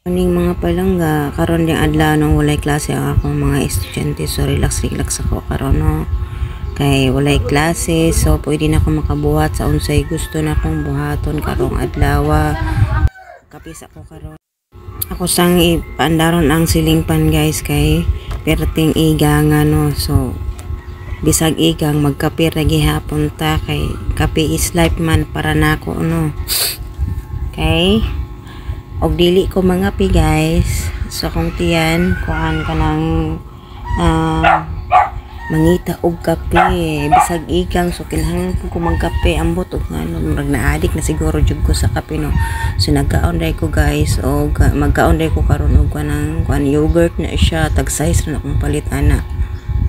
Morning mga palangga, karon ding adlaw nang walay klase ang akong mga estudyante, so relax ako karon no. Kay walay klase, so pwede na ako makabuhat sa unsay gusto na akong buhaton karong adlaw. Kapis ako karon. Ako sang ipaandaron ang silingpan guys kay perting igang no, so bisag igang magkape ra gihapon ta kay kape is life man para nako no. Okay? Og dili ko mga pi guys, so kung tiyan kuan ka ng mangita og kape bisag igang, so kinahanglan ko magkape ambot og ano murag naadik na siguro jud ko sa kape no. So nagkaon dai ko guys og magkaon dai ko karon og kanang kuan yogurt na siya tag size na akong palit ana,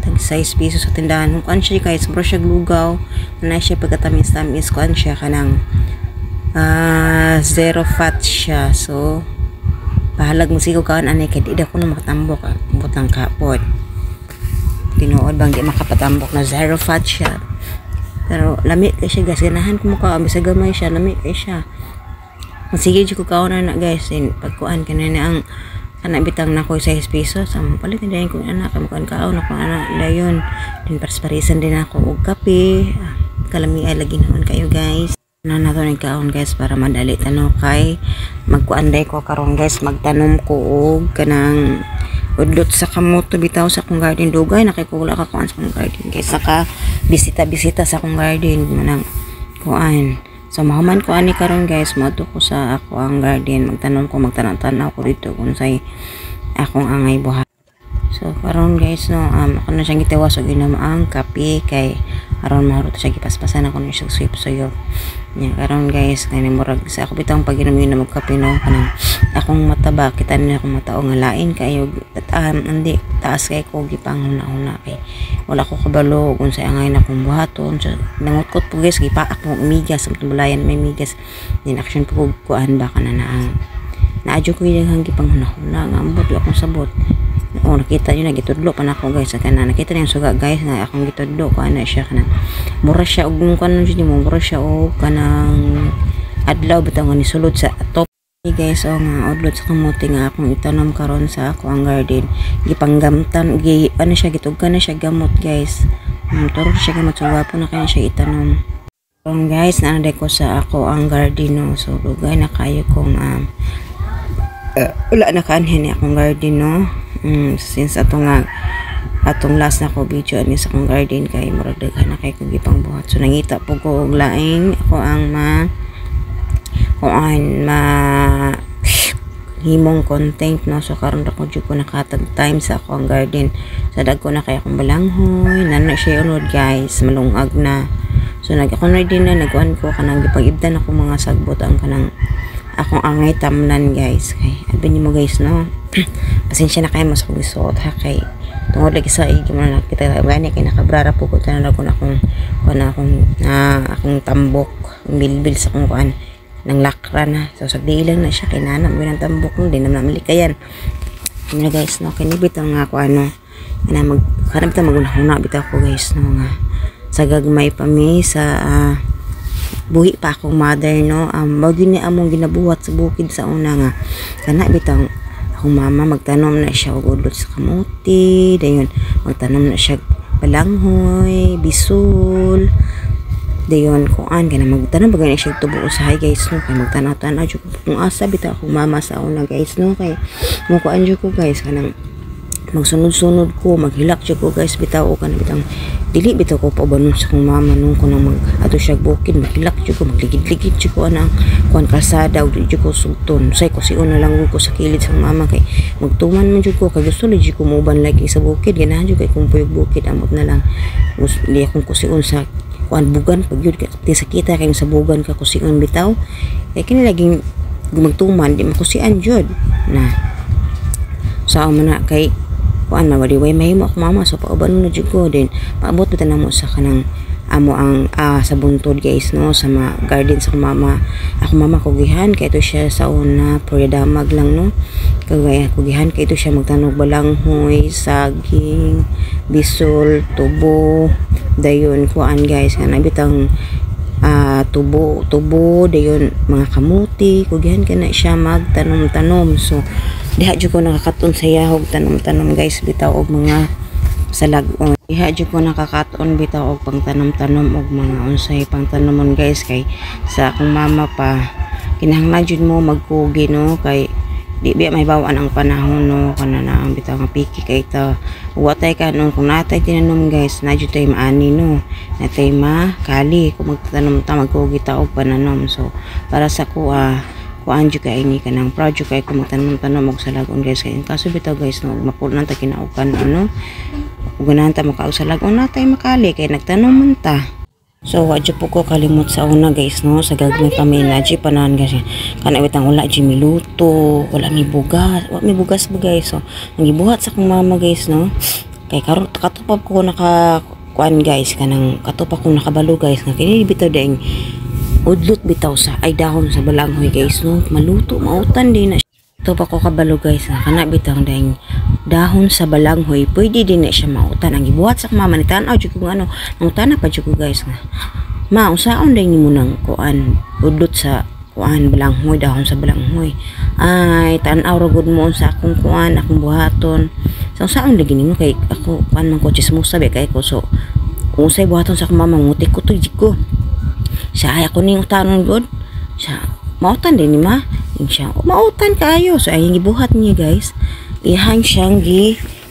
tag 6 pesos sa tindahan. Kuan siya guys, bro siya glugaw na siya pagkatamis kuan siya kanang zero fat siya, so bahalag mo sigaw kaon anay kay di ko na makatambok butang kapot tinuod bang di makapatambok na zero fat siya, pero lami kay siya guys, ganahan ko mo kaon bisag gamay siya, lami kay siya. Sige jud ko kaon na guys, pagkuan kanina ang kana bitang nako 6 pesos ang palit din ko anak kamukan kaon ako anak dayon din persparisan din ako og kape, kalami ay lagi naman kayo guys na nato nagkaon guys para madali tano kay magkuanday ko karon guys, magtanom ko og kanang udlot sa kamoto bitaw sa akong garden, dugay na kay kula ka kuan sa akong garden guys, saka bisita sa akong garden manang kuan. So mahuman ko ani karon guys, moadto ko sa ako ang garden, magtanom ko, magtanaw-tanaw ko dito kung say akong angay buhat. So karon guys no, ako na siyang gitawas og ginamaang kape kay aron mahurot siya gipaspasan ako na siyang sweep sayo. Nya karon guys, kay murag sa ako bitang pag-inom na magkape no, kanang akong mataba kita na akong matao nga lain kayo andi taas kay ko gipanghuna-huna kay wala ko kabalo kung sa angay na kong buhaton. So nangutkot po guys, gipaak mo migas sa tubulayan may migas din action po kuan ba kana na ang naadyo ko yung gipanghuna-huna nga ambot akong sabot. O nakita nyo na gitudlo pa na ako guys, kana nakita na yung suga guys nga akong gitudlo ko ana siya kana mura siya og kanang jud mo mura siya og kanang adlaw bitaw nga ni sulod sa top guys. O nga udlot sa kamote nga akong itanom karon sa ako ang garden, gipanggamtan ano siya gitugkan na siya gamot guys, turo siya gamot, so wapo na kaya siya itanom. So guys, naanday ko sa ako ang garden no, so dugay na kayo kong wala na kaanhin akong garden no. Since atong last na ko video ani sa akong garden kay murag daghan na kay kong gipang buhat, so nangita po ko og laing ako ang himong content no. So karon ra ko jud ko nakatag time sa ako ang garden, sa dagko na kay akong balanghoy nana siya unod guys, malungag na. So ako na din na nagkuan ko kanang gipag-ibdan ako mga sagbot ang kanang akong angay tamnan guys, kay abi mo guys no. Pasensya na kayo mas kong isuot ha, kay tungod lagi sa igi mo na nakita gani kay nakabrara po ko tanan ako na akong tambok bilbil sa akong kuan nang lakra na, so sagdi lang na siya kay nanam ng tambok no, di naman malikayan na guys no. Kay nibitaw nga ako ano na maghanap ta magunahuna bitaw ko guys no, nga sa gagmay pa mi sa buhi pa akong mother no, bagyo ni among ginabuhat sa bukid sa una nga kana bitaw akong mama magtanom na siya og udlot sa kamote, dayon magtanom na siya balanghoy, bisul, dayon kuan kana magtanom bagay na siya tubo usahay guys no, kay magtanaw-tanaw jud kung asa bitaw akong mama sa una guys no, kay mo kuan jud ko guys kanang magsunod-sunod ko, maghilak jud ko guys bitaw o kana bitang dili bitaw ko paubanon sa akong mama nung kunang ato siya bukid, maghilak jud ko, magligid-ligid jud ko anang kuan kalsada og jud ko sugton say ko siun na lang ko sa kilid sa mama kay magtuman man jud ko kay gusto jud ko muban lagi sa bukid, ganahan jud kay kung puyog bukid amot na lang gusto di akong kusiun sa kuan bugan pag jud kay sakita kay sa bugan ka kusiun bitaw kay kini laging magtuman di makusian jud na sao man na kay kuan mawaliway mahimo ako mama, so pauban na jud ko din paabot bitaw namo sa kanang amo ang sa buntod guys no, sa garden sa mama. Ako mama kugihan kay ito siya sa una damag lang no, kagaya kugihan kay ito siya magtanog balanghoy, saging, bisul, tubo, dayon kuan guys nga nabitang tubo dayon mga kamuti kugihan kana siya magtanom-tanom. So diha jud ko nakakaton sa yahog tanom-tanom guys bitaw og mga salagon. Diha jud ko nakakaton bitaw og pangtanom-tanom og mga unsay pangtanomon guys kay sa akong mama pa kinahanglan jud mo magkugi no kay di biya may bawaan ang panahon no kana na ang bitaw nga piki kay ta watay ka no kung natay tinanom guys na jud tay maani no natay makali kung magtanom ta magkugi ta og pananom. So para sa kuan jud kay ini kanang project kay kung magtanom-tanom og salagon guys kay kaso bitaw guys no mapunan ta kinaukan ano ug ganahan ta makaog salagon natay makali kay nagtanom man ta. So wadyo po ko kalimot sa una guys no sa gagmay pamilya di panahan guys kana witang wala di miluto wala mi bugas guys. So ang gibuhat sa akong mama guys no kay karon katupap ko naka kuan guys kanang katupap ko nakabalo guys nga kini bitaw daing udlot bitaw sa ay dahon sa balanghoy guys no maluto mautan din na ito pa ko kabalo guys nga kana bitaw daing dahon sa balanghoy pwede din na siya mautan. Ang gibuhat sa mama ni tanaw jud ko ano nangutana pa jud ko guys nga ma unsaon day nimo nang kuan udlot sa kuan balanghoy dahon sa balanghoy ay tan-aw ra gud mo sa akong kuan akong buhaton. So unsaon lagi nimo kay ako kuan man ko chismosa be kay ko so unsay buhaton sa akong mama ngutik ko to jud ko siya ay ako ning utanon gud siya mautan din ni ma siya mautan kaayo. So ay gibuhat niya guys ihang siyang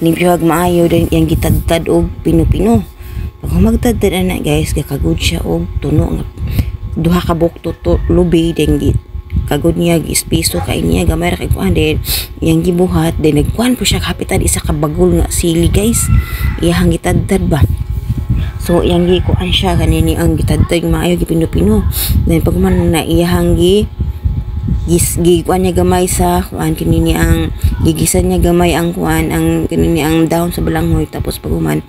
limpyuhag maayo din yang gitadtad og pino-pino. Pag magtadtad na guys kagud siya og tuno nga duha ka bukto to lubi din kagud niya gispiso kay niya gamay ra kay kuan din yang gibuhat din nagkuan po siya kapitan isa ka bagol nga sili guys ihang gitadtad ba. So yang gikuan siya kanini ang gitadtad maayo gipino-pino then pag man na iyang gikuan niya gamay sa kuan kinini ang gigisan niya gamay ang kuan ang kinini ang dahon sa balanghoy tapos paguman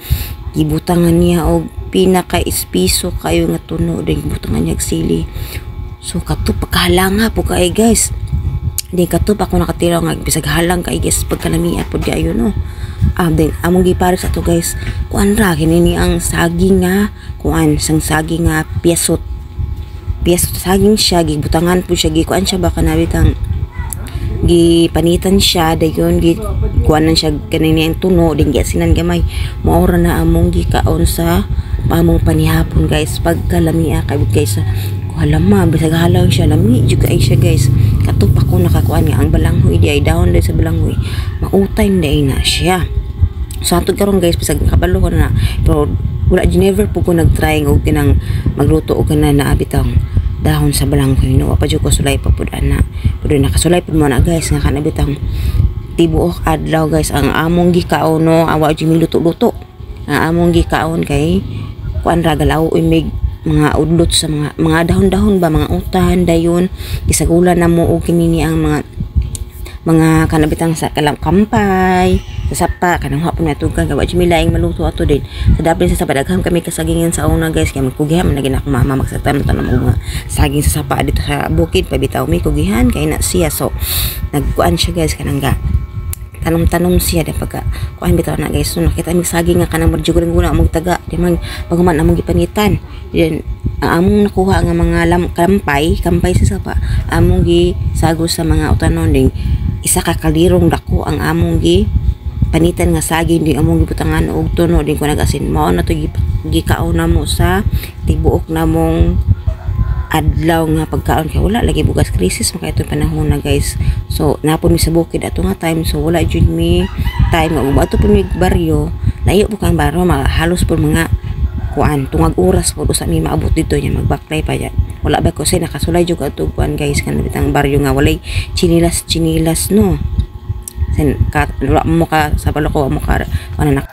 gibutangan niya og pinaka espiso kayo nga tuno din gibutangan niya og sili. So katup pagkahalanga po kay guys di katup ako nakatiraw nga bisag halang kay guys pagkalamian pod gayo no. Then among gipares ato guys kuan ra kinini ang saging nga kuan sang saging nga piasot saging siya gibutangan po siya gikuan siya baka nabitang gipanitan siya dayon gikuanan siya kanini ang tuno din giasinan gamay maora na among gikaon sa pamong panihapon guys pagkalamia kay guys halama bisag halaw siya lami jud kay siya guys katupak ko nakakuan nga ang balanghoy di ay dahon sa balanghoy mautay day na siya. So ato karon guys bisag kabalo ko na pero wala never po ko nagtry og kinang magluto og kana na abitang dahon sa balanghoy no pa jud ko sulay pa pud ana pero nakasulay pud mo na guys nga kana bitang tibuok adlaw guys ang among gikaon no awa jud miluto-luto ang among gikaon kay kuan ra galaw imig mga udlot sa mga dahon-dahon ba mga utan dayon gisagulan na mo og kinini ang mga kanabitang sa kampay sa sapa kanang hapon na tugan gawa jud milaing maluto ato din sa daplin sa sapa dagham kami kasagingan sa una guys kay magkugihan man lagi na akong mama magsatanong og mga saging sa sapa dito sa bukid pabitaw mi kugihan kay na siya. So nagkuan siya guys kanang tanom-tanom siya de pagka kuan bitaw na guys so nakita mi saging nga kanang marjugon guna among taga di man paghuman among gipanitan then among nakuha nga mga kampay sa sapa among gisagos sa mga utanon ding isa ka kalirong dako ang among panitan nga saging din among gibutangan og tuno din ko nagasin mao na to gikaon na mo sa tibuok na mong adlaw nga pagkaon kay wala lagi bugas krisis maka ito panahon na guys. So napon mi sa bukid ato nga time so wala jud mi time nga ato po mi baryo layo po kang baryo halos po mga kuan tungag oras po usa mi maabot dito nya magbaklay pa ya wala ba ko say nakasulay jud ato kuan guys kan bitang baryo nga walay chinilas no sen ka wala mo ka sa baloko mo ka ano na